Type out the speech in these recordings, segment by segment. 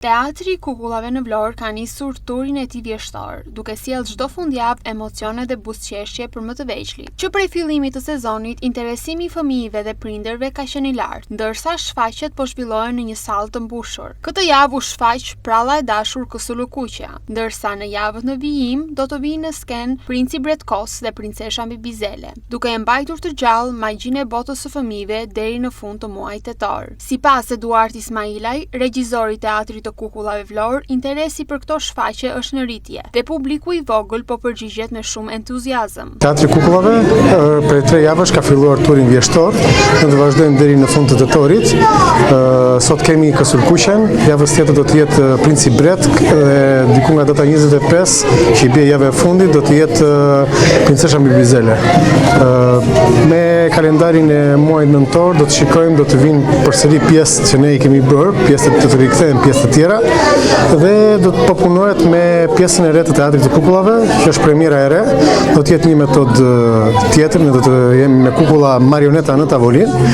Teatri i Kukullave në Vlorë ka nisur turin e tij vjeshtor, duke sjellë çdo fundjavë emocione dhe buzëqeshje për më të veçlit. Që prej fillimit të sezonit, interesimi i fëmijëve dhe prindërve ka qenë i lartë, ndërsa shfaqjet po zhvillohen në një sallë të mbushur. Këtë javë u shfaq Pralla e dashur Kusulukuqja, ndërsa në javët në vijim do të vinë në sken Princi Bretkos dhe Princesha Mbibizele, duke e mbajtur të gjallë magjinë e botës së fëmijëve deri në fund të muajit tetor. Sipas Eduard Ismailaj, regjizori i Teatrit Kukullave Vlorë, interesi për këto shfaqje është në rritje dhe publiku i vogël po përgjigjet me shumë entuziazëm. Teatri Kukullave prej 3 javësh ka filluar turin vjeshtor, ne do vazhdojmë deri në fund të tetorit. Sot kemi Kusulukuqen, javës tjetër do të jetë Princi Bretk dhe diku nga data 25, që i bie java e fundit, do të jetë Princesha Mbibizele. Me kalendarin e muajit nëntor do të shikojmë, do të vinë përsëri pjesë që ne i kemi bërë, pjesë të rikthehen, pjesë të tjera, dhe do të punohet me pjesën e re të Teatrit të Kukullave, që është premiera e re. Do të jetë një metodë tjetër, ne do të jemi me kukulla marioneta në tavolinë,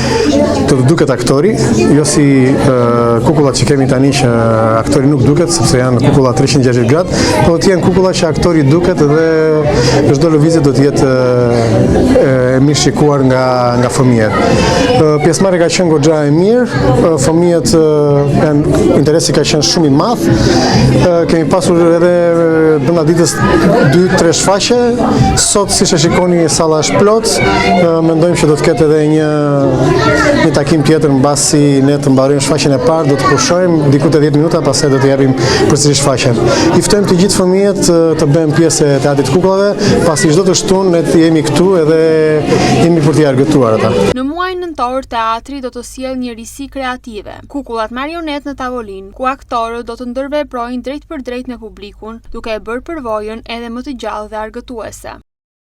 do të duket aktori, jo si kukullat që kemi tani që aktori nuk duket, sepse janë kukulla 360 gradë, do të jenë kukulla që aktori duket dhe çdo lëvizje do të jetë e mirë shikuar nga fëmijët. Pjesëmarrja ka qenë goxha e mirë, fëmijët interesi ka qenë shumë i madh. Kemi pasur edhe brenda ditës 2-3 shfaqje. Sot, siç e shikoni, salla është plot. Mendojmë që do të ketë edhe një takim tjetër mbasi ne të mbarojmë shfaqjen e parë, do të pushojmë diku te 10 minuta, pastaj do të japim përsëri shfaqjen. I ftojmë të gjithë fëmijët të bëjnë pjesë e Teatrit të Kukullave, pasi çdo të shtunë ne jemi këtu edhe jemi për t'i argëtuar ata. Në muajin nëntor, teatri do të sjellë një risi kreative. Kukullat marionet në tavolinë, ku aktorët do të ndërveprojnë drejt për drejt me publikun, duke e bërë përvojën edhe më të gjallë dhe argëtuese.